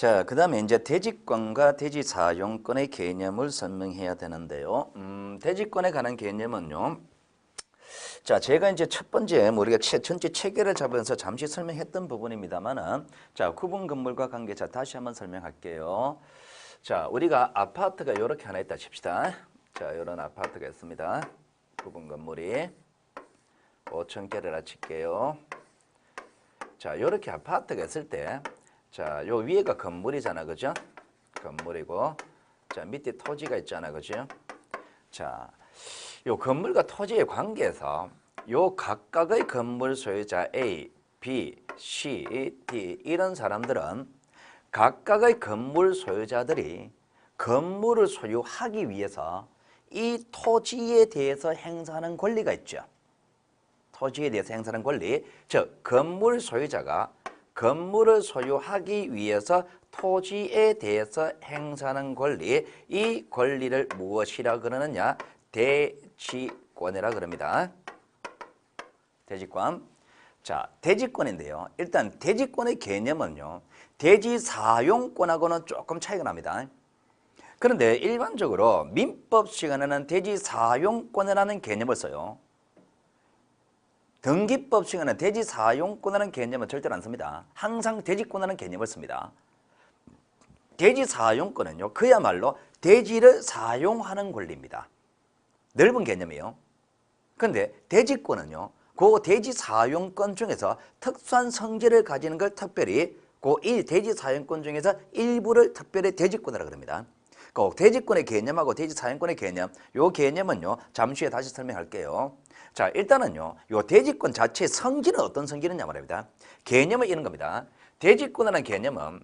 자, 그 다음에 이제 대지권과 대지 사용권의 개념을 설명해야 되는데요. 대지권에 관한 개념은요. 자, 제가 이제 첫 번째 우리가 전체 체계를 잡으면서 잠시 설명했던 부분입니다만은, 자, 구분 건물과 관계자 다시 한번 설명할게요. 자, 우리가 아파트가 이렇게 하나 있다 칩시다. 자, 이런 아파트가 있습니다. 구분 건물이 5,000개를 칠게요. 자, 이렇게 아파트가 있을 때, 자, 요 위에가 건물이잖아, 그죠? 건물이고, 자, 밑에 토지가 있잖아, 그죠? 자, 요 건물과 토지의 관계에서 요 각각의 건물 소유자 A, B, C, D 이런 사람들은 각각의 건물 소유자들이 건물을 소유하기 위해서 이 토지에 대해서 행사하는 권리가 있죠. 토지에 대해서 행사하는 권리, 즉 건물 소유자가 건물을 소유하기 위해서 토지에 대해서 행사하는 권리, 이 권리를 무엇이라 그러느냐? 대지권이라 그럽니다. 대지권. 자, 대지권인데요. 일단 대지권의 개념은요. 대지 사용권하고는 조금 차이가 납니다. 그런데 일반적으로 민법 시간에는 대지 사용권이라는 개념을 써요. 등기법 시간에 대지 사용권이라는 개념은 절대로 안 씁니다. 항상 대지권이라는 개념을 씁니다. 대지 사용권은요, 그야말로 대지를 사용하는 권리입니다. 넓은 개념이에요. 그런데 대지권은요, 그 대지 사용권 중에서 특수한 성질을 가지는 걸 특별히 그 대지 사용권 중에서 일부를 특별히 대지권이라고 합니다. 그 대지권의 개념하고 대지 사용권의 개념, 요 개념은요, 잠시 후에 다시 설명할게요. 자, 일단은요, 요 대지권 자체의 성질은 어떤 성질이냐 말입니다. 개념은 이런 겁니다. 대지권이라는 개념은,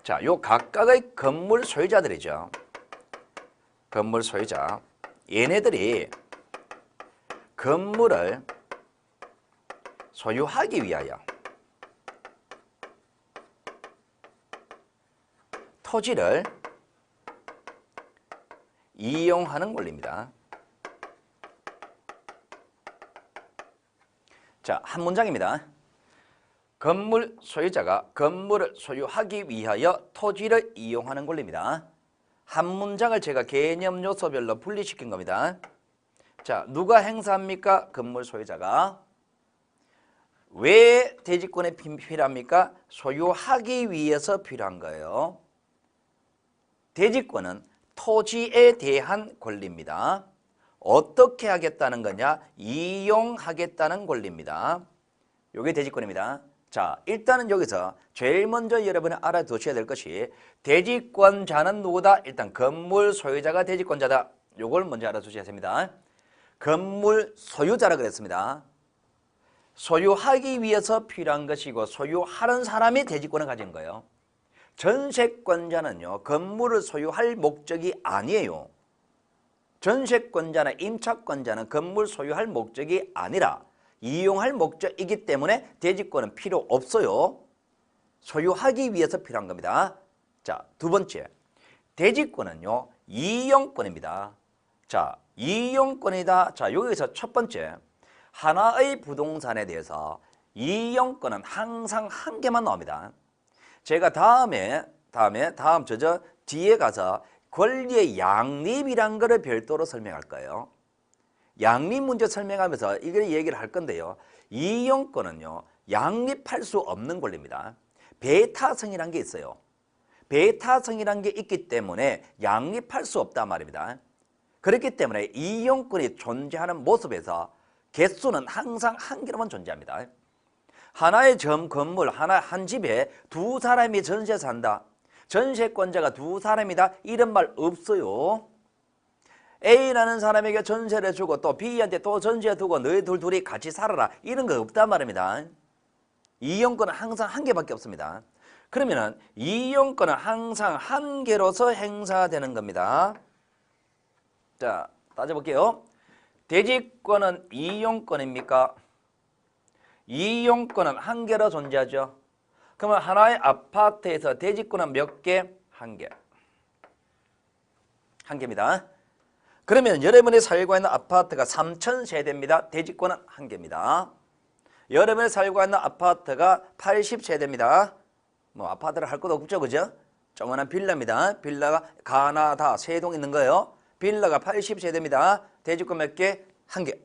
자, 요 각각의 건물 소유자들이죠. 건물 소유자. 얘네들이 건물을 소유하기 위하여 토지를 이용하는 권리입니다. 자, 한 문장입니다. 건물 소유자가 건물을 소유하기 위하여 토지를 이용하는 권리입니다. 한 문장을 제가 개념 요소별로 분리시킨 겁니다. 자, 누가 행사합니까? 건물 소유자가. 왜 대지권이 필요합니까? 소유하기 위해서 필요한 거예요. 대지권은 토지에 대한 권리입니다. 어떻게 하겠다는 거냐? 이용하겠다는 권리입니다. 이게 대지권입니다. 자, 일단은 여기서 제일 먼저 여러분이 알아두셔야 될 것이 대지권자는 누구다? 일단 건물 소유자가 대지권자다. 이걸 먼저 알아두셔야 됩니다. 건물 소유자라 그랬습니다. 소유하기 위해서 필요한 것이고 소유하는 사람이 대지권을 가진 거예요. 전세권자는요, 건물을 소유할 목적이 아니에요. 전세권자나 임차권자는 건물 소유할 목적이 아니라 이용할 목적이기 때문에 대지권은 필요 없어요. 소유하기 위해서 필요한 겁니다. 자, 두 번째, 대지권은요, 이용권입니다. 자, 이용권이다. 자, 여기서 첫 번째, 하나의 부동산에 대해서 이용권은 항상 한 개만 나옵니다. 제가 다음 뒤에 가서 권리의 양립이란 거를 별도로 설명할 거예요. 양립 문제 설명하면서 이걸 얘기를 할 건데요. 이용권은요, 양립할 수 없는 권리입니다. 배타성이란 게 있어요. 배타성이란 게 있기 때문에 양립할 수 없단 말입니다. 그렇기 때문에 이용권이 존재하는 모습에서 개수는 항상 한 개로만 존재합니다. 하나의 건물, 한 집에 두 사람이 전세 산다. 전세권자가 두 사람이다. 이런 말 없어요. A라는 사람에게 전세를 주고 또 B한테 또 전세 두고 너희들 둘이 같이 살아라. 이런 거 없단 말입니다. 이용권은 항상 한 개밖에 없습니다. 그러면은 이용권은 항상 한 개로서 행사되는 겁니다. 자, 따져볼게요. 대지권은 이용권입니까? 이용권은 한 개로 존재하죠. 그러면 하나의 아파트에서 대지권은 몇 개? 한 개. 한 개입니다. 그러면 여러분이 살고 있는 아파트가 3,000세대입니다. 대지권은 한 개입니다. 여러분이 살고 있는 아파트가 80세대입니다. 뭐 아파트를 할 것도 없죠, 그죠? 조그만한 빌라입니다. 빌라가 가나다 세 동 있는 거예요. 빌라가 80세대입니다. 대지권 몇 개? 한 개.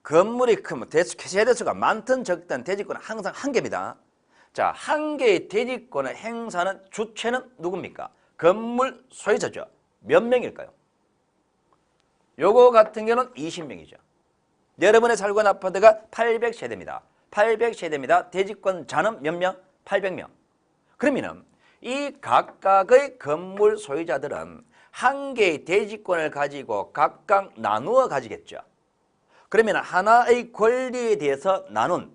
건물이 크면 세대수가 많든 적든 대지권은 항상 한 개입니다. 자, 한 개의 대지권을 행사하는 주체는 누굽니까? 건물 소유자죠. 몇 명일까요? 요거 같은 경우는 20명이죠. 여러분의 살고 있는 아파트가 800세대입니다. 800세대입니다. 대지권자는 몇 명? 800명. 그러면은 이 각각의 건물 소유자들은 한 개의 대지권을 가지고 각각 나누어 가지겠죠. 그러면 하나의 권리에 대해서 나누은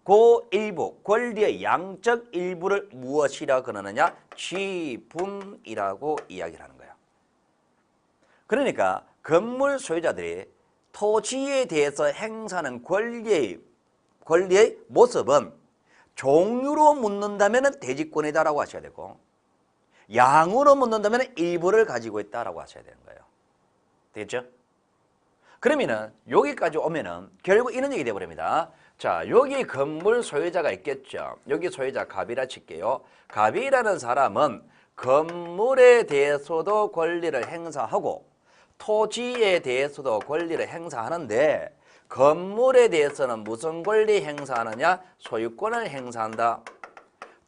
그 일부, 권리의 양적 일부를 무엇이라 그러느냐? 지분이라고 이야기를 하는 거예요. 그러니까 건물 소유자들이 토지에 대해서 행사하는 권리의 모습은 종류로 묻는다면 대지권이다라고 하셔야 되고, 양으로 묻는다면 일부를 가지고 있다라고 하셔야 되는 거예요. 되겠죠? 그러면은 여기까지 오면은 결국 이런 얘기 되어버립니다. 자, 여기 건물 소유자가 있겠죠. 여기 소유자 갑이라 칠게요. 갑이라는 사람은 건물에 대해서도 권리를 행사하고 토지에 대해서도 권리를 행사하는데, 건물에 대해서는 무슨 권리 행사하느냐? 소유권을 행사한다.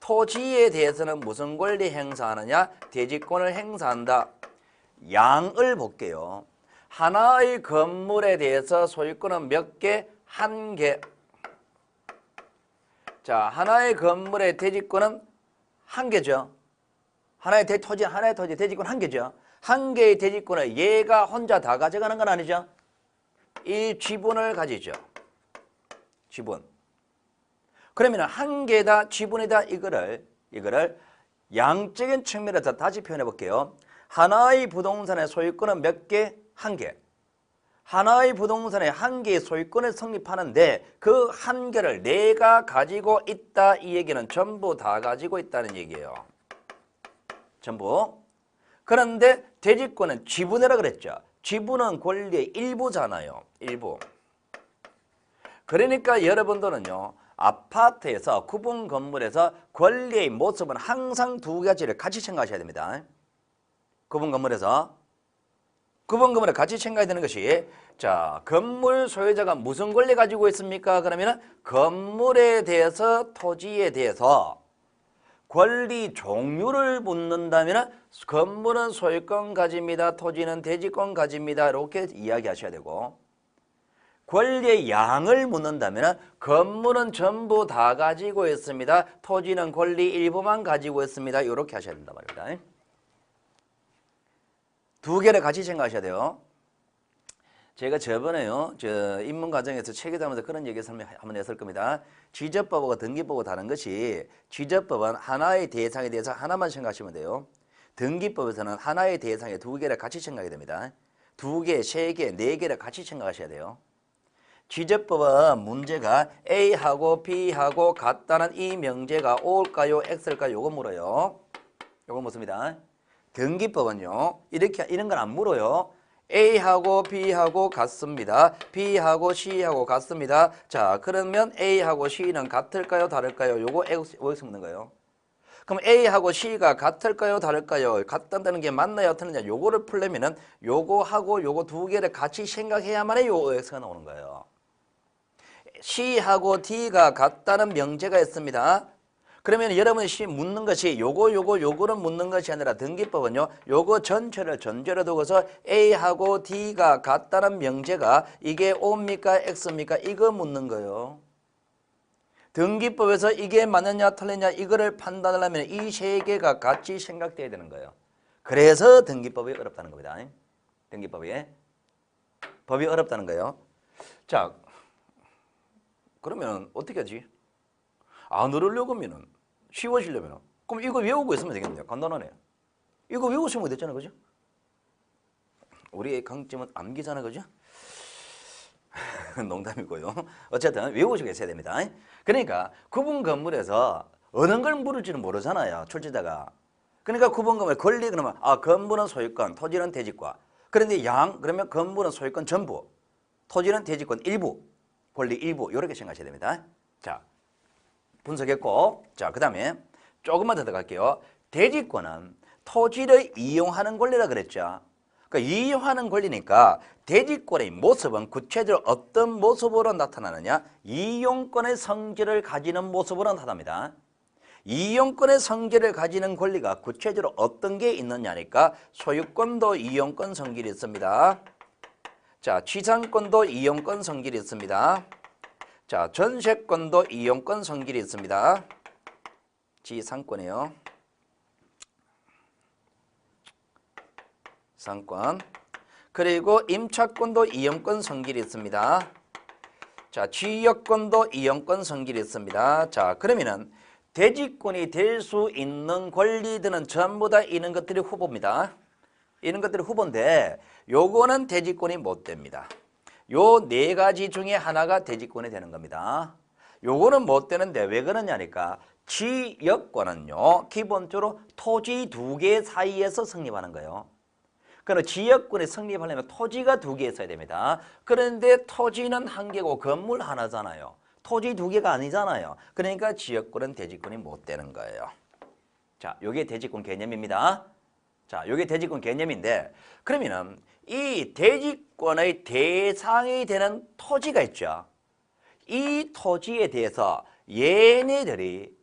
토지에 대해서는 무슨 권리 행사하느냐? 대지권을 행사한다. 양을 볼게요. 하나의 건물에 대해서 소유권은 몇 개? 한 개. 자, 하나의 건물의 대지권은 한 개죠. 하나의 토지 대지권 한 개죠. 한 개의 대지권을 얘가 혼자 다 가져가는 건 아니죠. 이 지분을 가지죠. 지분. 그러면 한 개다, 지분이다, 이거를 양적인 측면에서 다시 표현해 볼게요. 하나의 부동산의 소유권은 몇 개? 한 개. 하나의 부동산에 한 개의 소유권을 성립하는데 그 한 개를 내가 가지고 있다, 이 얘기는 전부 다 가지고 있다는 얘기예요. 전부. 그런데 대지권은 지분이라 그랬죠. 지분은 권리의 일부잖아요. 일부. 그러니까 여러분들은요, 아파트에서 구분 건물에서 권리의 모습은 항상 두 가지를 같이 생각하셔야 됩니다. 구분 건물에 같이 생각해야 되는 것이, 자, 건물 소유자가 무슨 권리 가지고 있습니까? 그러면 건물에 대해서, 토지에 대해서 권리 종류를 묻는다면 건물은 소유권 가집니다. 토지는 대지권 가집니다. 이렇게 이야기하셔야 되고, 권리의 양을 묻는다면 건물은 전부 다 가지고 있습니다. 토지는 권리 일부만 가지고 있습니다. 이렇게 하셔야 된단 말입니다. 두 개를 같이 생각하셔야 돼요. 제가 저번에요, 입문 과정에서 체계자면서 그런 얘기 설명 한번 했을 겁니다. 지적법하고 등기법하고 다른 것이, 지적법은 하나의 대상에 대해서 하나만 생각하시면 돼요. 등기법에서는 하나의 대상에 두 개를 같이 생각해야 됩니다. 두 개, 세 개, 네 개를 같이 생각하셔야 돼요. 지적법은 문제가 A하고 B하고 같다는 이 명제가 O일까요? X일까요? 요거 물어요. 요거 묻습니다. 등기법은요, 이런 건 안 물어요. A하고 B하고 같습니다. B하고 C하고 같습니다. 자, 그러면 A하고 C는 같을까요? 다를까요? 요거 OX 묻는 거예요. 그럼 A하고 C가 같을까요? 다를까요? 같다는 게 맞나요? 틀리냐? 요거를 풀려면은 요거하고 요거 두 개를 같이 생각해야만 요 OX가 나오는 거예요. C하고 D가 같다는 명제가 있습니다. 그러면 여러분이 묻는 것이 요거를 묻는 것이 아니라 등기법은요, 요거 전체를 전제로 두고서 A하고 D가 같다는 명제가 이게 O입니까? X입니까? 이거 묻는 거예요. 등기법에서 이게 맞느냐 틀리냐 이거를 판단을 하면 이 세 개가 같이 생각돼야 되는 거예요. 그래서 등기법이 어렵다는 겁니다. 법이 어렵다는 거예요. 자, 그러면 어떻게 하지? 안 어려려고 하면은, 쉬워지려면, 그럼 이거 외우고 있으면 되겠네요. 간단하네요. 이거 외우시면 됐잖아요. 그죠? 우리의 강점은 암기잖아요. 그죠? 농담이고요. 어쨌든 외우시고 있어야 됩니다. 그러니까 구분 건물에서 어느 걸 물을지는 모르잖아요. 출제자가. 그러니까 구분 건물 권리 그러면 건물은 소유권, 토지는 대지권. 그런데 양 그러면 건물은 소유권 전부, 토지는 대지권 일부, 권리 일부 이렇게 생각하셔야 됩니다. 자, 분석했고, 자, 그 다음에 조금만 더 들어갈게요. 대지권은 토지를 이용하는 권리라 그랬죠. 그러니까 이용하는 권리니까 대지권의 모습은 구체적으로 어떤 모습으로 나타나느냐? 이용권의 성질을 가지는 모습으로 나타납니다. 이용권의 성질을 가지는 권리가 구체적으로 어떤 게 있느냐니까 소유권도 이용권 성질이 있습니다. 자, 취상권도 이용권 성질이 있습니다. 자, 전세권도 이용권 성질이 있습니다. 지상권이에요. 상권. 그리고 임차권도 이용권 성질이 있습니다. 자, 지역권도 이용권 성질이 있습니다. 자, 그러면은 대지권이 될 수 있는 권리들은 전부 다 이런 것들이 후보입니다. 이런 것들이 후보인데 요거는 대지권이 못 됩니다. 요 네 가지 중에 하나가 대지권이 되는 겁니다. 요거는 못 되는데 왜 그러냐니까 지역권은요 기본적으로 토지 두 개 사이에서 성립하는 거예요. 그럼 지역권이 성립하려면 토지가 두 개 있어야 됩니다. 그런데 토지는 한 개고 건물 하나잖아요. 토지 두 개가 아니잖아요. 그러니까 지역권은 대지권이 못 되는 거예요. 자, 요게 대지권 개념입니다. 자, 요게 대지권 개념인데 그러면은 이 대지권의 대상이 되는 토지가 있죠. 이 토지에 대해서 얘네들이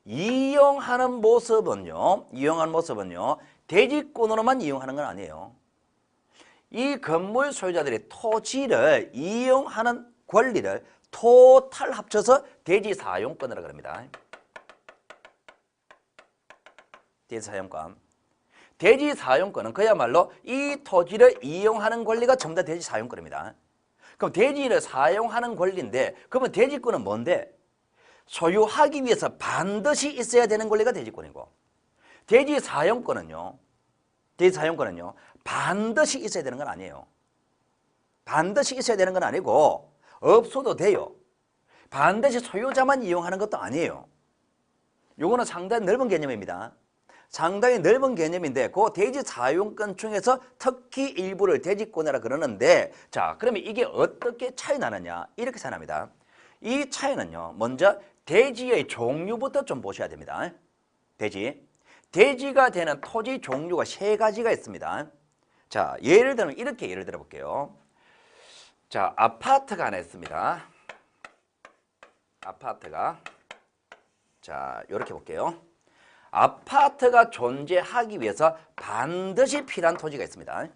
이용하는 모습은요. 대지권으로만 이용하는 건 아니에요. 이 건물 소유자들이 토지를 이용하는 권리를 토탈 합쳐서 대지사용권이라고 합니다. 대지사용권. 대지사용권은 그야말로 이 토지를 이용하는 권리가 전부 다 대지사용권입니다. 그럼 대지를 사용하는 권리인데 그러면 대지권은 뭔데? 소유하기 위해서 반드시 있어야 되는 권리가 대지권이고 대지사용권은요 반드시 있어야 되는 건 아니에요. 반드시 있어야 되는 건 아니고 없어도 돼요. 반드시 소유자만 이용하는 것도 아니에요. 요거는 상당히 넓은 개념입니다. 상당히 넓은 개념인데 그 대지사용권 중에서 특히 일부를 대지권이라 그러는데 자 그러면 이게 어떻게 차이 나느냐 이렇게 차이 납니다. 이 차이는요 먼저 대지의 종류부터 좀 보셔야 됩니다. 대지가 되는 토지 종류가 세 가지가 있습니다. 자 예를 들면 이렇게 예를 들어 볼게요. 자 아파트가 하나 있습니다. 아파트가 자 이렇게 볼게요. 아파트가 존재하기 위해서 반드시 필요한 토지가 있습니다.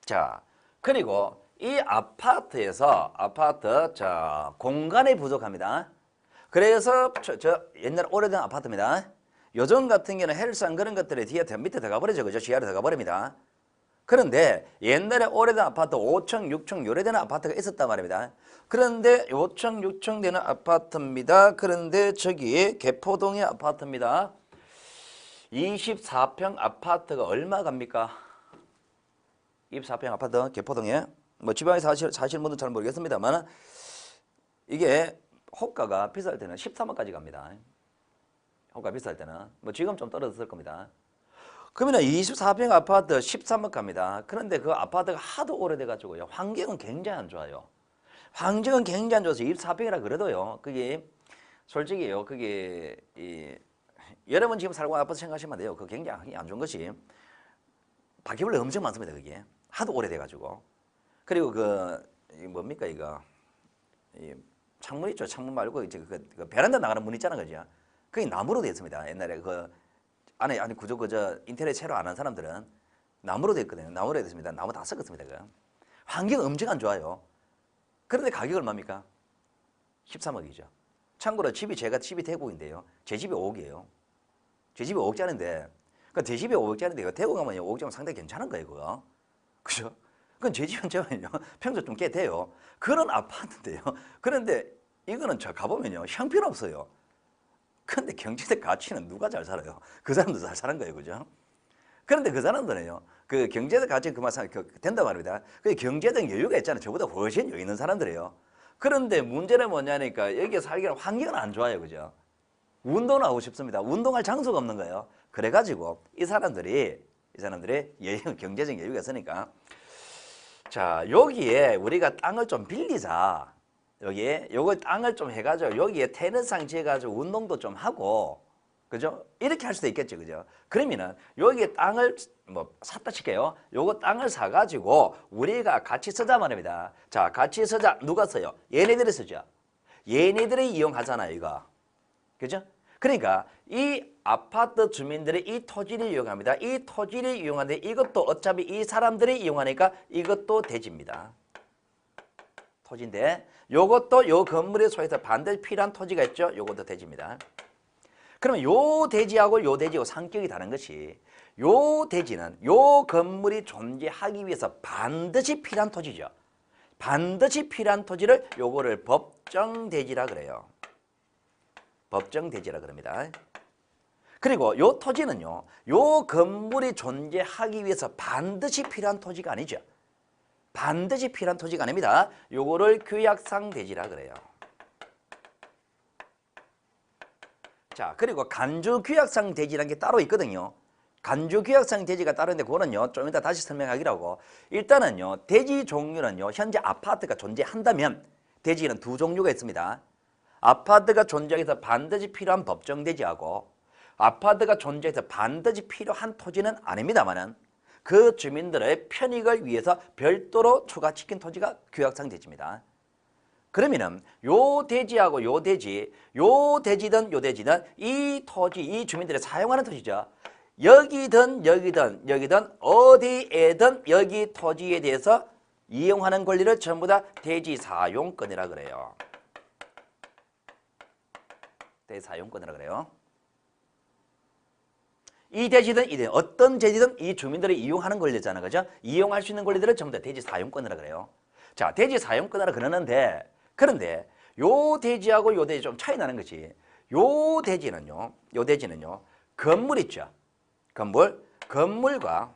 자, 그리고 이 아파트에서 자 공간이 부족합니다. 그래서 저 옛날 오래된 아파트입니다. 요즘 같은 경우는 헬스장 그런 것들이 뒤에 밑에 들어가 버리죠. 그죠? 지하로 들어가 버립니다. 그런데 옛날에 오래된 아파트 5층, 6층 오래된 아파트가 있었단 말입니다. 그런데 5층, 6층 되는 아파트입니다. 그런데 저기 개포동의 아파트입니다. 24평 아파트가 얼마 갑니까? 24평 아파트 개포동에 뭐 지방에 사실 분들은 잘 모르겠습니다만 이게 호가가 비쌀 때는 13억까지 갑니다. 호가 비쌀 때는 뭐 지금 좀 떨어졌을 겁니다. 그러면 24평 아파트 13억 갑니다. 그런데 그 아파트가 하도 오래돼가지고요. 환경은 굉장히 안 좋아요. 환경은 굉장히 안 좋아서 24평이라 그래도요. 그게 솔직히요. 그게 여러분 지금 살고 있는 아파트 생각하시면 돼요. 그거 굉장히 안 좋은 것이 바퀴벌레 엄청 많습니다. 그게 하도 오래돼가지고. 그리고 뭡니까 이거 창문 있죠. 창문 말고 이제 그 베란다 나가는 문 있잖아, 그죠? 그게 나무로 되어 있습니다. 옛날에 안에 구조 인테리어 새로 안 한 사람들은 나무로 되어 있거든요. 나무로 되어 있습니다. 나무 다 썩었습니다. 환경 엄청 안 좋아요. 그런데 가격이 얼마입니까? 13억이죠. 참고로 제가 집이 대구인데요. 제 집이 5억이에요. 제 집이 5억짜리인데 제 집이 5억짜리인데 대구 가면 5억짜리면 상당히 괜찮은 거예요. 그거. 그죠? 그건 제 집은 평소 좀 꽤 돼요. 그런 아파트인데요. 그런데 이거는 저 가보면요. 형편없어요. 그런데 경제적 가치는 누가 잘 살아요? 그 사람도 잘 사는 거예요. 그죠? 그런데 그 사람들은요. 그 경제적 가치 그만 된단 말입니다. 그 경제적 여유가 있잖아요. 저보다 훨씬 여유 있는 사람들이에요. 그런데 문제는 뭐냐니까 여기에 살기는 환경은 안 좋아요. 그죠? 운동을 하고 싶습니다. 운동할 장소가 없는 거예요. 그래가지고 이 사람들이 경제적 여유가 있으니까 자 여기에 우리가 땅을 좀 빌리자. 여기에 요거 땅을 좀 해가지고 여기에 테니스장 지어가지고 운동도 좀 하고, 그죠? 이렇게 할 수도 있겠죠, 그죠? 그러면은 여기에 땅을 뭐 샀다 칠게요. 요거 땅을 사가지고 우리가 같이 쓰자 말입니다. 자, 같이 쓰자. 누가 써요? 얘네들이 쓰죠. 얘네들이 이용하잖아요, 이거. 그죠? 그러니까 이 아파트 주민들이 이 토지를 이용합니다. 이 토지를 이용하는데 이것도 어차피 이 사람들이 이용하니까 이것도 대지입니다. 토지인데 요것도 요 건물에 소유해서 반드시 필요한 토지가 있죠. 요것도 대지입니다. 그러면 요 대지하고 요 대지하고 성격이 다른 것이 요 대지는 요 건물이 존재하기 위해서 반드시 필요한 토지죠. 반드시 필요한 토지를 요거를 법정대지라 그래요. 법정대지라 그럽니다. 그리고 요 토지는요. 요 건물이 존재하기 위해서 반드시 필요한 토지가 아니죠. 반드시 필요한 토지가 아닙니다. 요거를 규약상 대지라 그래요. 자, 그리고 간주규약상 대지라는 게 따로 있거든요. 간주규약상 대지가 따로 있는데 그거는요. 좀 이따 다시 설명하기로 하고 일단은요. 대지 종류는요. 현재 아파트가 존재한다면 대지는 두 종류가 있습니다. 아파트가 존재해서 반드시 필요한 법정대지하고 아파트가 존재해서 반드시 필요한 토지는 아닙니다만은 그 주민들의 편익을 위해서 별도로 추가시킨 토지가 규약상 대지입니다. 그러면은 요 대지하고 요 대지, 요 대지든 요 대지든 이 토지, 이 주민들이 사용하는 토지죠. 여기든 여기든 여기든 어디에든 여기 토지에 대해서 이용하는 권리를 전부 다 대지 사용권이라 그래요. 대지 사용권이라 그래요. 이 대지든 이 대지, 어떤 대지든 이 주민들이 이용하는 권리잖아, 그죠? 이용할 수 있는 권리들을 전부 다 대지 사용권이라 그래요. 자, 대지 사용권이라 그러는데 그런데 요 대지하고 요 대지 좀 차이 나는 것이 요 대지는요. 건물 있죠. 건물과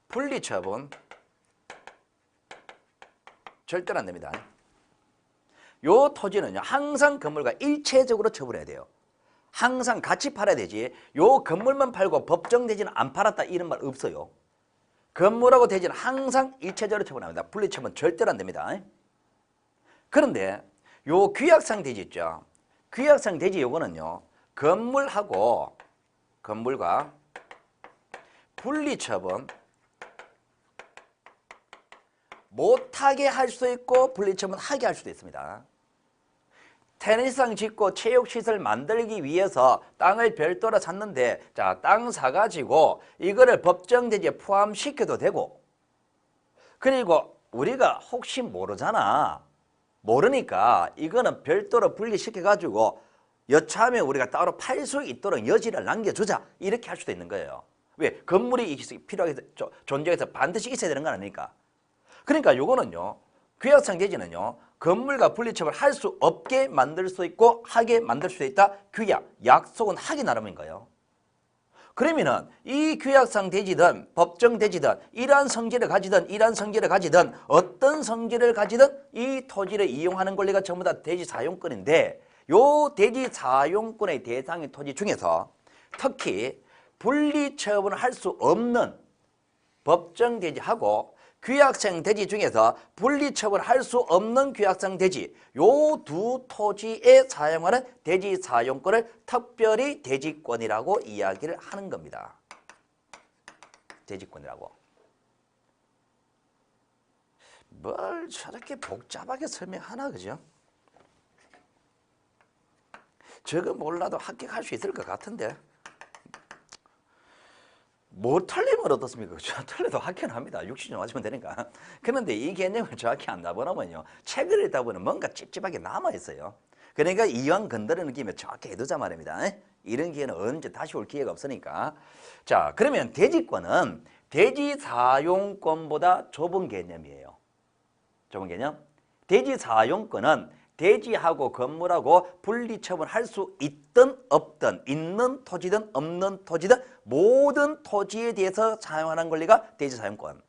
분리처분 절대로 안 됩니다. 요 토지는요. 항상 건물과 일체적으로 처분해야 돼요. 항상 같이 팔아야 되지. 요 건물만 팔고 법정대지는 안 팔았다 이런 말 없어요. 건물하고 대지는 항상 일체적으로 처분합니다. 분리처분 절대로 안 됩니다. 그런데 요 규약상 대지 있죠. 규약상 대지 요거는요. 건물과 분리처분 못하게 할 수도 있고 분리처분 하게 할 수도 있습니다. 테니스장 짓고 체육시설 만들기 위해서 땅을 별도로 샀는데 자, 땅 사가지고 이거를 법정대지에 포함시켜도 되고 그리고 우리가 혹시 모르잖아. 모르니까 이거는 별도로 분리시켜가지고 여차하면 우리가 따로 팔 수 있도록 여지를 남겨주자 이렇게 할 수도 있는 거예요. 왜? 건물이 필요해서 존재해서 반드시 있어야 되는 건 아니니까. 그러니까 요거는요. 규약상 대지는요. 건물과 분리처분을 할 수 없게 만들 수 있고 하게 만들 수 있다. 규약, 약속은 하기 나름인 거예요. 그러면은 이 규약상 대지든 법정 대지든 이러한 성질을 가지든 어떤 성질을 가지든 이 토지를 이용하는 권리가 전부 다 대지 사용권인데 요 대지 사용권의 대상의 토지 중에서 특히 분리처분을 할 수 없는 법정 대지하고 규약상 대지 중에서 분리처분을 할 수 없는 규약상 대지 요 두 토지에 사용하는 대지 사용권을 특별히 대지권이라고 이야기를 하는 겁니다. 대지권이라고. 뭘 저렇게 복잡하게 설명하나 그죠? 저거 몰라도 합격할 수 있을 것 같은데 뭐 틀리면 어떻습니까? 저 틀려도 합격은 합니다. 60점 맞으면 되니까. 그런데 이 개념을 정확히 안 나보면요. 책을 읽다 보면 뭔가 찝찝하게 남아있어요. 그러니까 이왕 건드리는 김에 정확히 해두자 말입니다. 이런 기회는 언제 다시 올 기회가 없으니까. 자, 그러면 대지권은 대지 사용권보다 좁은 개념이에요. 좁은 개념? 대지 사용권은 대지하고 건물하고 분리처분할 수 있든 없든 있는 토지든 없는 토지든 모든 토지에 대해서 사용하는 권리가 대지 사용권.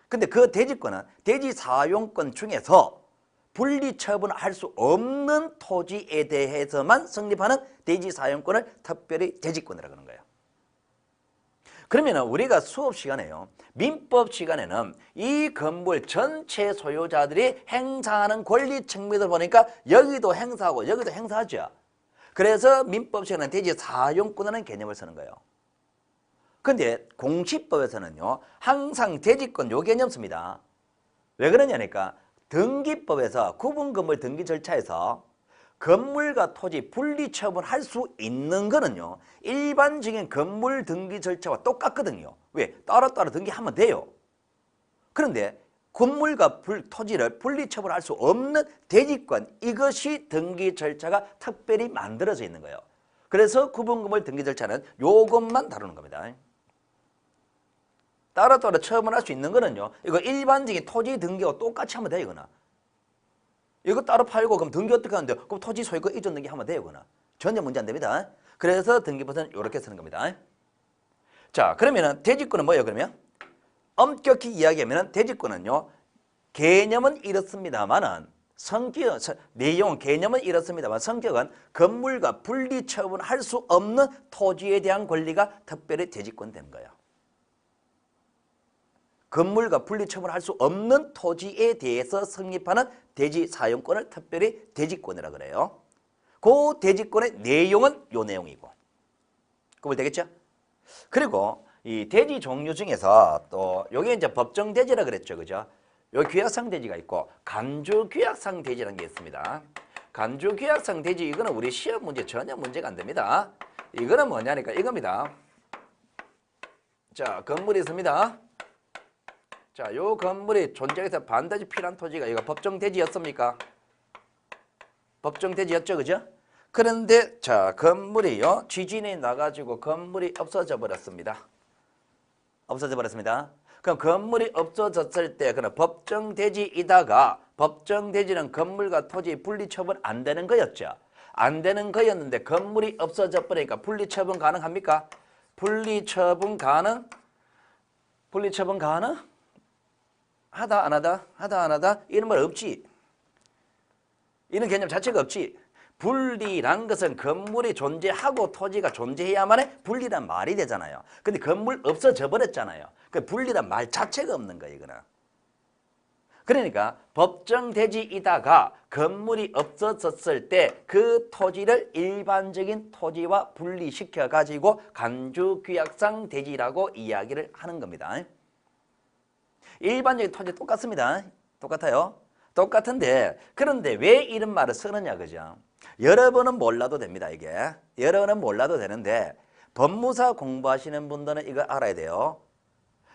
근데 그 대지권은 대지 사용권 중에서 분리처분할 수 없는 토지에 대해서만 성립하는 대지 사용권을 특별히 대지권이라고 하는 거예요. 그러면 우리가 수업 시간에요. 민법 시간에는 이 건물 전체 소유자들이 행사하는 권리 측면을 보니까 여기도 행사하고 여기도 행사하죠. 그래서 민법 시간에는 대지 사용권이라는 개념을 쓰는 거예요. 근데 공시법에서는요. 항상 대지권 요 개념 씁니다. 왜 그러냐니까 등기법에서 구분건물 등기 절차에서 건물과 토지 분리 처분할 수 있는 거는요. 일반적인 건물 등기 절차와 똑같거든요. 왜? 따로따로 등기하면 돼요. 그런데 건물과 토지를 분리 처분할 수 없는 대지권 이것이 등기 절차가 특별히 만들어져 있는 거예요. 그래서 구분건물 등기 절차는 요것만 다루는 겁니다. 따로따로 처분할 수 있는 거는요. 이거 일반적인 토지 등기와 똑같이 하면 돼요. 이거는. 이거 따로 팔고 그럼 등기 어떻게 하는데 그럼 토지 소유권 이전 등기 하면 돼요. 이거는. 전혀 문제 안 됩니다. 그래서 등기부서는 이렇게 쓰는 겁니다. 자, 그러면은 대지권은 뭐예요? 그러면 엄격히 이야기하면은 대지권은요. 개념은 이렇습니다만은 성격, 내용, 개념은 이렇습니다만 성격은 건물과 분리 처분할 수 없는 토지에 대한 권리가 특별히 대지권되는 거예요. 건물과 분리 처분할 수 없는 토지에 대해서 성립하는 대지 사용권을 특별히 대지권이라 그래요. 그 대지권의 내용은 요 내용이고. 그걸 되겠죠? 그리고 이 대지 종류 중에서 또 요게 이제 법정 대지라 그랬죠. 그죠? 요 규약상 대지가 있고 간주 규약상 대지라는 게 있습니다. 간주 규약상 대지 이거는 우리 시험 문제 전혀 문제가 안 됩니다. 이거는 뭐냐니까 이겁니다. 자, 건물이 있습니다. 자, 요 건물이 존재해서 반드시 필요한 토지가 이거 법정 대지였습니까? 법정 대지였죠, 그죠? 그런데 자, 건물이요. 지진이 나가지고 건물이 없어져 버렸습니다. 없어져 버렸습니다. 그럼 건물이 없어졌을 때 그는 법정 대지이다가 법정 대지는 건물과 토지 분리 처분 안 되는 거였죠. 안 되는 거였는데 건물이 없어져 버리니까 분리 처분 가능합니까? 분리 처분 가능? 분리 처분 가능? 하다 안 하다? 하다 안 하다? 이런 말 없지. 이런 개념 자체가 없지. 분리란 것은 건물이 존재하고 토지가 존재해야만 분리란 말이 되잖아요. 근데 건물 없어져 버렸잖아요. 그 분리란 말 자체가 없는 거예요, 이거는. 그러니까 법정 대지이다가 건물이 없어졌을 때 그 토지를 일반적인 토지와 분리시켜 가지고 간주규약상 대지라고 이야기를 하는 겁니다. 일반적인 토지 똑같습니다. 똑같아요. 똑같은데 그런데 왜 이런 말을 쓰느냐 그죠? 여러분은 몰라도 됩니다. 이게. 여러분은 몰라도 되는데 법무사 공부하시는 분들은 이거 알아야 돼요.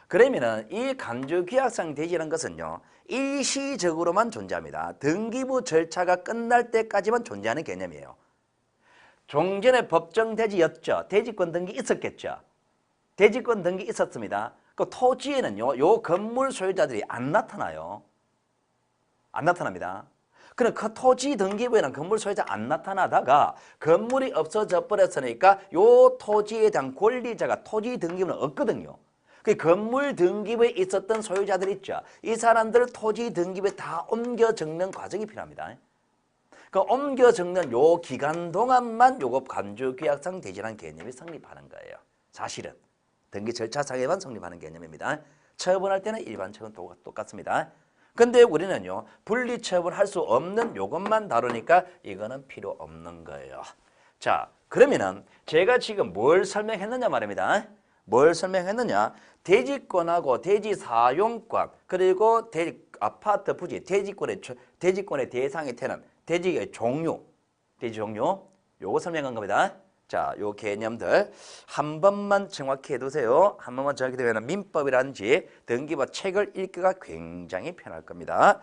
그러면은 이 간주규약상 대지라는 것은요. 일시적으로만 존재합니다. 등기부 절차가 끝날 때까지만 존재하는 개념이에요. 종전에 법정 대지였죠. 대지권 등기 있었겠죠. 대지권 등기 있었습니다. 그 토지에는요. 요 건물 소유자들이 안 나타나요. 안 나타납니다. 그럼 그 토지 등기부에는 건물 소유자 안 나타나다가 건물이 없어져 버렸으니까 요 토지에 대한 권리자가 토지 등기부는 없거든요. 그 건물 등기부에 있었던 소유자들 있죠. 이 사람들 토지 등기부에 다 옮겨 적는 과정이 필요합니다. 그 옮겨 적는 요 기간 동안만 요거 간주규약상 대지라는 개념이 성립하는 거예요. 사실은 등기 절차상에만 성립하는 개념입니다. 처분할 때는 일반 처분 똑같습니다. 근데 우리는요. 분리 처분할 수 없는 요것만 다루니까 이거는 필요 없는 거예요. 자, 그러면은 제가 지금 뭘 설명했느냐 말입니다. 뭘 설명했느냐? 대지권하고 대지 사용권 그리고 아파트 부지 대지권의 대상이 되는 대지의 종류, 대지 종류 요거 설명한 겁니다. 자, 요 개념들 한 번만 정확히 해두세요. 한 번만 정확히 되면 민법이라든지 등기부 책을 읽기가 굉장히 편할 겁니다.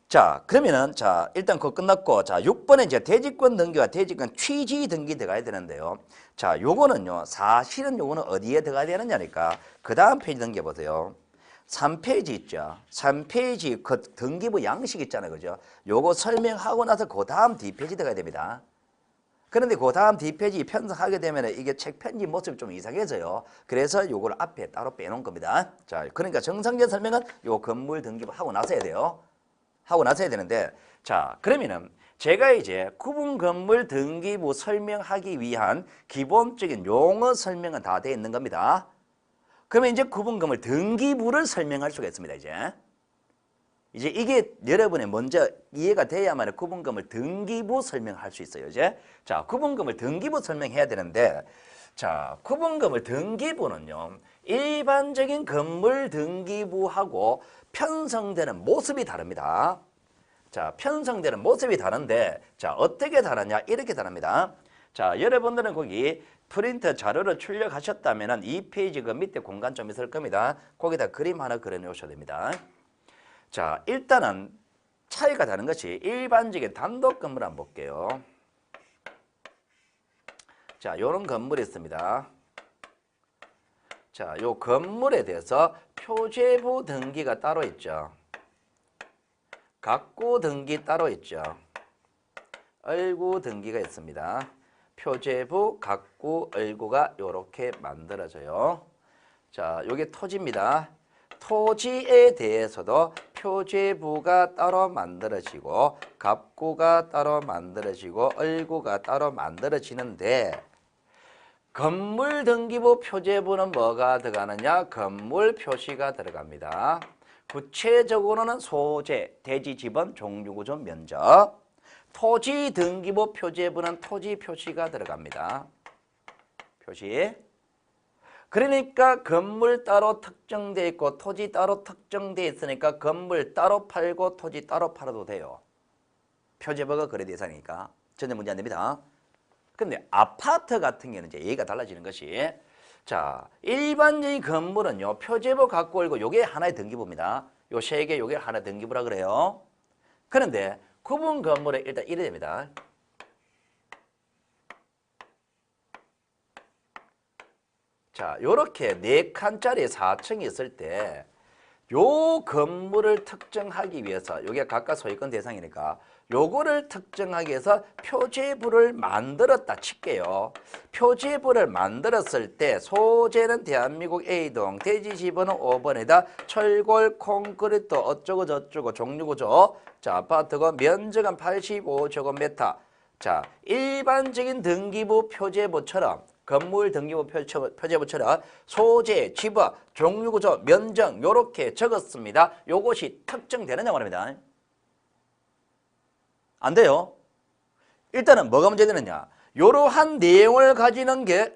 자, 그러면은 자 일단 그거 끝났고 자 6번에 이제 대지권 등기와 대지권 취지 등기 들어가야 되는데요. 자, 요거는요 사실은 요거는 어디에 들어가야 되느냐니까 그 다음 페이지 등기 보세요. 3페이지 있죠. 3페이지 그 등기부 양식 있잖아요, 그죠? 요거 설명하고 나서 그 다음 뒷페이지 들어가야 됩니다. 그런데 그 다음 뒷페이지 편성하게 되면 이게 책 편집 모습이 좀 이상해져요. 그래서 요걸 앞에 따로 빼놓은 겁니다. 자, 그러니까 정상적인 설명은 요 건물 등기부 하고 나서 해야 돼요. 하고 나서 해야 되는데 자, 그러면은 제가 이제 구분 건물 등기부 설명하기 위한 기본적인 용어 설명은 다 되어 있는 겁니다. 그러면 이제 구분 건물 등기부를 설명할 수가 있습니다. 이제 이게 여러분의 먼저 이해가 돼야만 구분 건물 등기부 설명할 수 있어요. 자, 구분 건물 등기부 설명해야 되는데, 자, 구분 건물 등기부는요, 일반적인 건물 등기부하고 편성되는 모습이 다릅니다. 자, 편성되는 모습이 다른데, 자, 어떻게 다르냐? 이렇게 다릅니다. 자, 여러분들은 거기 프린터 자료를 출력하셨다면 이 페이지 그 밑에 공간 좀 있을 겁니다. 거기다 그림 하나 그려 놓으셔야 됩니다. 자, 일단은 차이가 다른 것이 일반적인 단독 건물 한번 볼게요. 자, 요런 건물이 있습니다. 자, 요 건물에 대해서 표제부 등기가 따로 있죠. 각구 등기 따로 있죠. 얼구 등기가 있습니다. 표제부, 각구, 얼구가 요렇게 만들어져요. 자, 요게 토지입니다. 토지에 대해서도 표제부가 따로 만들어지고 갑구가 따로 만들어지고 얼구가 따로 만들어지는데, 건물 등기부 표제부는 뭐가 들어가느냐? 건물 표시가 들어갑니다. 구체적으로는 소재, 대지, 지번, 종류, 구조, 면적. 토지 등기부 표제부는 토지 표시가 들어갑니다. 표시. 그러니까 건물 따로 특정돼 있고 토지 따로 특정돼 있으니까 건물 따로 팔고 토지 따로 팔아도 돼요. 표제부가 거래 대상이니까 전혀 문제 안 됩니다. 근데 아파트 같은 경우는 이제 얘기가 달라지는 것이, 자, 일반적인 건물은요, 표제부 갖고 올고 요게 하나의 등기부입니다. 요 세 개 요게 하나의 등기부라 그래요. 그런데 구분 건물은 일단 이래 됩니다. 자, 요렇게 4칸짜리 4층이 있을 때 요 건물을 특정하기 위해서, 요게 각각 소유권 대상이니까 요거를 특정하기 위해서 표제부를 만들었다 칠게요. 표제부를 만들었을 때 소재는 대한민국 A동, 대지 지번은 5번에다 철골, 콘크리트 어쩌고 저쩌고 종류구조. 자, 아파트고 면적은 85제곱미터. 자, 일반적인 등기부 표제부처럼 건물 등기부 표제부처럼 소재, 지번, 종류구조, 면적 요렇게 적었습니다. 요것이 특정되느냐 말입니다. 안 돼요. 일단은 뭐가 문제되느냐? 요러한 내용을 가지는 게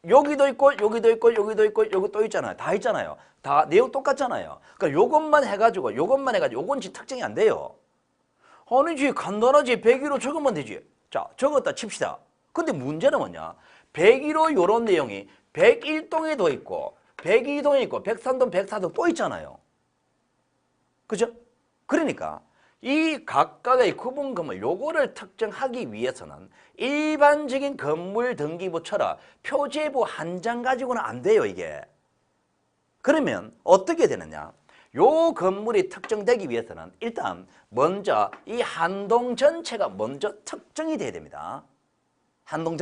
여기도 있고 여기도 있고 여기도 있고 여기 또 있잖아요. 다 있잖아요. 다 내용 똑같잖아요. 그러니까 요것만 해가지고 요건지 특정이 안 돼요. 아니지, 간단하지. 101호 적으면 되지. 자, 적었다 칩시다. 근데 문제는 뭐냐? 101호 요런 내용이 101동에도 있고 102동에 있고 103동, 104동 또 있잖아요. 그죠? 그러니까 이 각각의 구분 건물 요거를 특정하기 위해서는 일반적인 건물 등기부처럼 표제부 한 장 가지고는 안 돼요, 이게. 그러면 어떻게 되느냐? 요 건물이 특정되기 위해서는 일단 먼저 이 한 동 전체가 먼저 특정이 돼야 됩니다. 한 동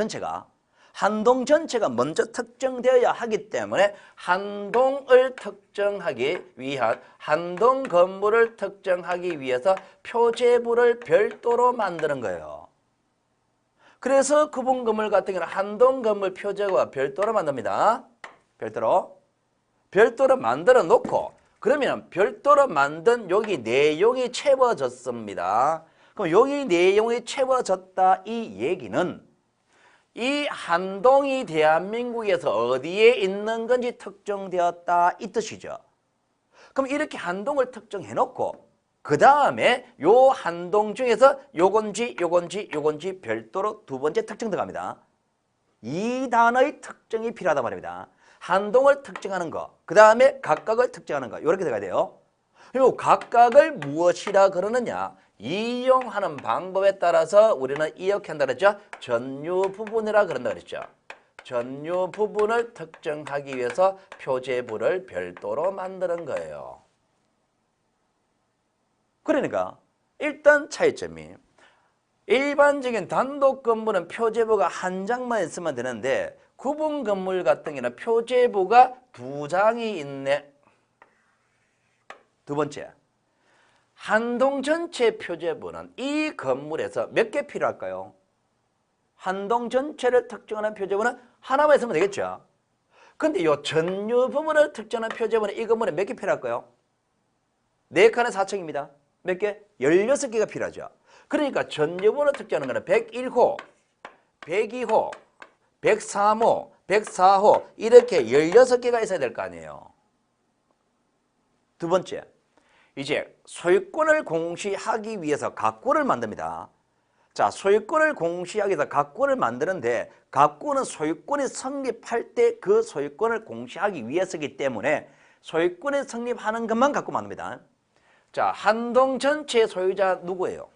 전체가 먼저 특정되어야 하기 때문에 한 동을 특정하기 위한, 한 동 건물을 특정하기 위해서 표제부를 별도로 만드는 거예요. 그래서 구분 건물 같은 경우는 한 동 건물 표제부와 별도로 만듭니다. 별도로 만들어 놓고, 그러면 별도로 만든 여기 내용이 채워졌습니다. 그럼 여기 내용이 채워졌다 이 얘기는 이 한 동이 대한민국에서 어디에 있는 건지 특정되었다 이 뜻이죠. 그럼 이렇게 한 동을 특정해 놓고 그 다음에 요 한 동 중에서 요건지 별도로 두 번째 특정 들어갑니다. 이 단어의 특정이 필요하단 말입니다. 한 동을 특정하는 거, 그 다음에 각각을 특정하는 거, 이렇게 들어가야 돼요. 그리고 각각을 무엇이라 그러느냐? 이용하는 방법에 따라서 우리는 이렇게 한다 그랬죠? 전유 부분이라 그런다 그랬죠? 전유 부분을 특정하기 위해서 표제부를 별도로 만드는 거예요. 그러니까 일단 차이점이, 일반적인 단독 건물은 표제부가 한 장만 있으면 되는데 구분 건물 같은 경우는 표제부가 두 장이 있네. 두 번째, 한 동 전체 표제부는 이 건물에서 몇 개 필요할까요? 한 동 전체를 특정하는 표제부는 하나만 있으면 되겠죠. 근데 요 전유 부분을 특정한 표제문에 이 건물에 몇 개 필요할까요? 4칸의 4층입니다. 몇 개? 16개가 필요하죠. 그러니까 전유 부분을 특정하는 거는 101호, 102호, 103호, 104호 이렇게 16개가 있어야 될 거 아니에요. 두 번째, 이제 소유권을 공시하기 위해서 각구를 만듭니다. 자, 소유권을 공시하기 위해서 각구를 만드는데 각구는 소유권이 성립할 때 그 소유권을 공시하기 위해서이기 때문에 소유권이 성립하는 것만 각구 만듭니다. 자, 한동 전체의 소유자 누구예요?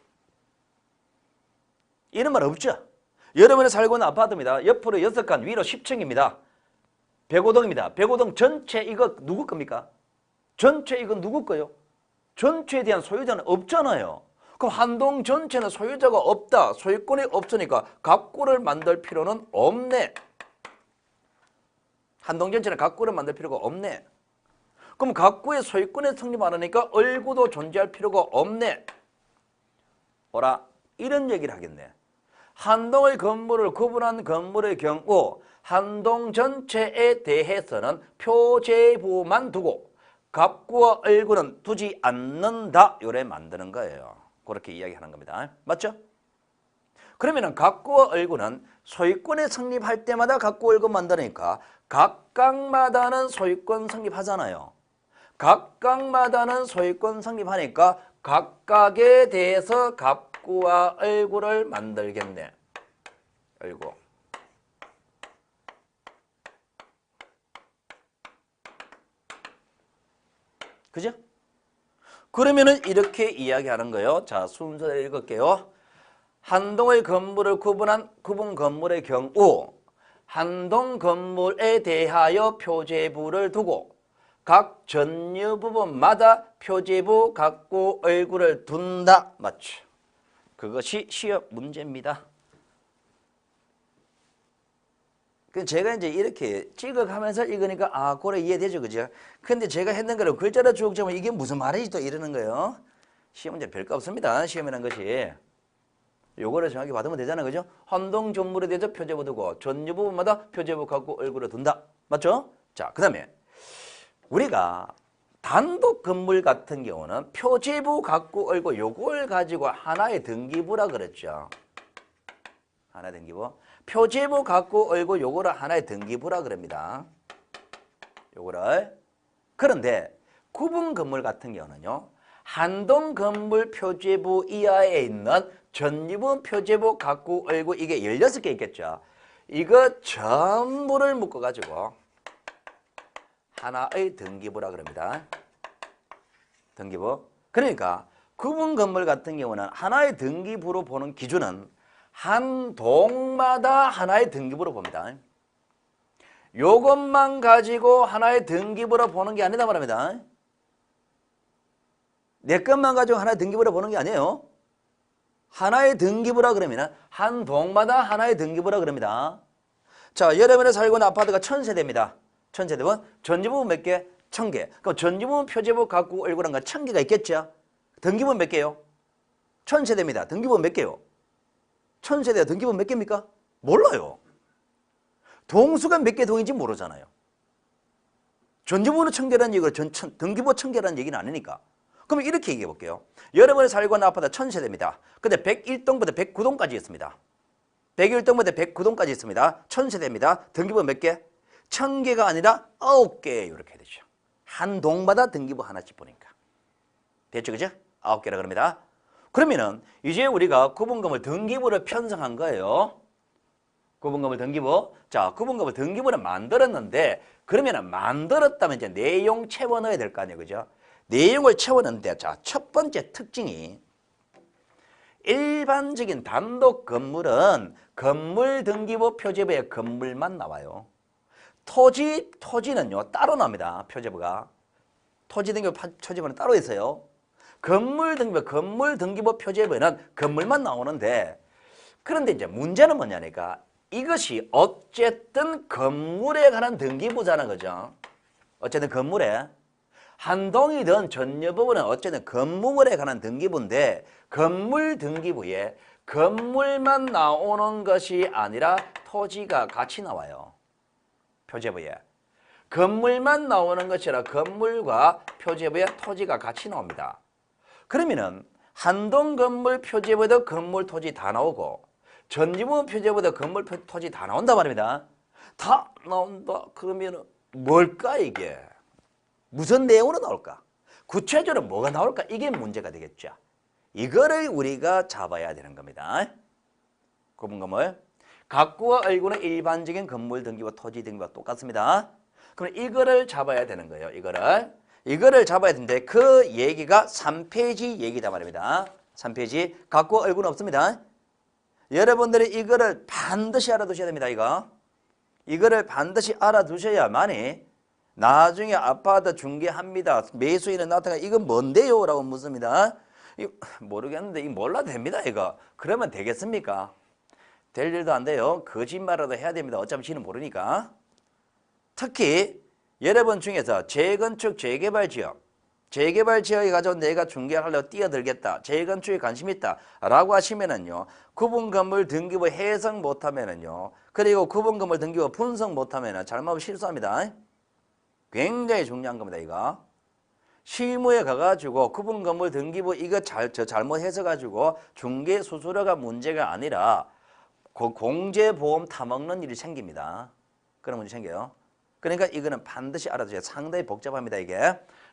이런 말 없죠? 여러분이 살고 있는 아파트입니다. 옆으로 6칸, 위로 10층입니다. 105동입니다. 105동 전체 이거 누구 겁니까? 전체 이건 누구 거요? 전체에 대한 소유자는 없잖아요. 그럼 한동 전체는 소유자가 없다. 소유권이 없으니까 각구를 만들 필요는 없네. 한동 전체는 각구를 만들 필요가 없네. 그럼 각구의 소유권이 성립 안 하니까 얼구도 존재할 필요가 없네. 어라, 이런 얘기를 하겠네. 한동의 건물을 구분한 건물의 경우 한동 전체에 대해서는 표제부만 두고 갑구와 얼구는 두지 않는다. 요래 만드는 거예요. 그렇게 이야기하는 겁니다. 맞죠? 그러면은 갑구와 얼구는 소유권이 성립할 때마다 갑구 얼구 만드니까 각각마다는 소유권 성립하잖아요. 각각마다는 소유권 성립하니까 각각에 대해서 갑구와 얼구를 만들겠네. 얼구. 그죠? 그러면은 이렇게 이야기하는 거예요. 자, 순서대로 읽을게요. 한동의 건물을 구분 건물의 경우 한동 건물에 대하여 표제부를 두고 각 전유 부분마다 표제부 각구 얼구를 둔다. 맞죠? 그것이 시험 문제입니다. 제가 이제 이렇게 찍어가면서 읽으니까 아, 그래 이해되죠, 그죠? 근데 제가 했는 거를 글자로 쭉 적으면 이게 무슨 말이지 또 이러는 거예요. 시험 문제 별거 없습니다. 시험이라는 것이. 요거를 정확히 받으면 되잖아요, 그죠? 한동 전물에 대해서 표제부 두고 전유 부분마다 표제부 갖고 얼굴을 둔다. 맞죠? 자, 그 다음에 우리가 단독 건물 같은 경우는 표제부 갖고 얼굴 요걸 가지고 하나의 등기부라 그랬죠. 하나의 등기부. 표제부 갖고 얼굴 요거를 하나의 등기부라 그럽니다. 요거를. 그런데 구분 건물 같은 경우는요. 한동 건물 표제부 이하에 있는 전유부 표제부 갖고 얼굴 이게 16개 있겠죠. 이거 전부를 묶어가지고 하나의 등기부라 그럽니다. 등기부. 그러니까 구분 건물 같은 경우는 하나의 등기부로 보는 기준은 한 동마다 하나의 등기부로 봅니다. 요것만 가지고 하나의 등기부로 보는 게 아니다 말합니다. 내 것만 가지고 하나의 등기부로 보는 게 아니에요. 하나의 등기부라 그러면 한 동마다 하나의 등기부라 그럽니다. 자, 여러분이 살고 있는 아파트가 1000세대입니다. 1000세대면 전유부분 몇 개? 1000개. 그럼 전유부분 표제부 갖고 얼굴한 거 1000개가 있겠죠? 등기부분 몇 개요? 1000세대입니다. 등기부분 몇 개요? 1000세대가 등기부분 몇 개입니까? 몰라요. 동수가 몇 개 동인지 모르잖아요. 전유부는 1000개라는 얘기를 등기부 1000개라는 얘기는 아니니까. 그럼 이렇게 얘기해 볼게요. 여러분이 살고 있는 아파트 1000세대입니다. 근데 101동부터 109동까지 있습니다. 101동부터 109동까지 있습니다. 1000세대입니다. 등기부 몇 개? 1000개가 아니라 9개 이렇게 되죠. 한 동마다 등기부 하나씩 보니까. 됐죠, 그죠? 9개라 그럽니다. 그러면은 이제 우리가 구분건물 등기부를 편성한 거예요. 구분건물 등기부. 자, 구분건물 등기부를 만들었는데 그러면은 만들었다면 이제 내용 채워 넣어야 될 거 아니에요, 그죠? 내용을 채워 넣는데 자, 첫 번째 특징이 일반적인 단독 건물은 건물 등기부 표제부에 건물만 나와요. 토지는요 따로 나옵니다. 표제부가. 토지 등기부 표제부는 따로 있어요. 건물 등기부 표제부에는 건물만 나오는데 그런데 이제 문제는 뭐냐니까 이것이 어쨌든 건물에 관한 등기부잖아, 그죠? 어쨌든 건물에 한동이든 전유부분은 어쨌든 건물에 관한 등기부인데 건물 등기부에 건물만 나오는 것이 아니라 토지가 같이 나와요. 표제부에. 건물만 나오는 것이라 건물과 표제부의 토지가 같이 나옵니다. 그러면은 한동 건물 표제부에도 건물 토지 다 나오고 전지부 표제부에도 건물 토지 다 나온단 말입니다. 다 나온다. 그러면 뭘까 이게? 무슨 내용으로 나올까? 구체적으로 뭐가 나올까? 이게 문제가 되겠죠. 이거를 우리가 잡아야 되는 겁니다. 구분건물. 각구와 을구는 일반적인 건물 등기와 토지 등기와 똑같습니다. 그럼 이거를 잡아야 되는 거예요. 이거를 잡아야 되는데 그 얘기가 3페이지 얘기다 말입니다. 3페이지. 각구와 을구는 없습니다. 여러분들이 이거를 반드시 알아두셔야 됩니다. 이거를 반드시 알아두셔야만이 나중에 아파트 중개합니다. 매수인은 나타나 이건 뭔데요? 라고 묻습니다. 모르겠는데 이거 몰라도 됩니다. 그러면 되겠습니까? 될 일도 안 돼요. 거짓말이라도 해야 됩니다. 어차피 지는 모르니까. 특히 여러분 중에서 재건축, 재개발 지역, 재개발 지역에 가지고 내가 중개하려고 뛰어들겠다. 재건축에 관심 있다. 라고 하시면은요. 구분건물 등기부 해석 못하면은요. 그리고 구분건물 등기부 분석 못하면은 잘못하면 실수합니다. 굉장히 중요한 겁니다. 실무에 가가지고 구분건물 등기부 이거 잘못 해서가지고 중개 수수료가 문제가 아니라 공제보험 타먹는 일이 생깁니다. 그런 문제 생겨요. 그러니까 이거는 반드시 알아두셔야 상당히 복잡합니다, 이게.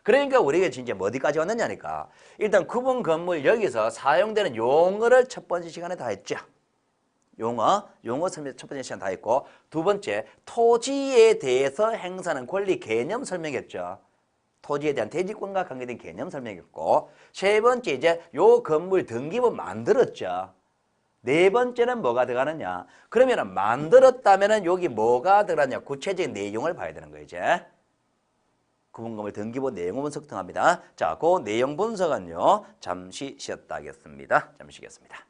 그러니까 우리가 진짜 어디까지 왔느냐니까. 일단 구분건물 여기서 사용되는 용어를 첫 번째 시간에 다 했죠. 용어 설명 첫 번째 시간 다 했고, 두 번째 토지에 대해서 행사하는 권리 개념 설명했죠. 토지에 대한 대지권과 관계된 개념 설명했고, 세 번째 이제 요 건물 등기부 만들었죠. 네 번째는 뭐가 들어가느냐. 그러면 만들었다면 여기 뭐가 들어가느냐. 구체적인 내용을 봐야 되는 거예요, 이제. 구분건물 등기부 내용 분석 등합니다. 자, 그 내용 분석은요. 잠시 쉬었다 하겠습니다. 잠시 쉬겠습니다.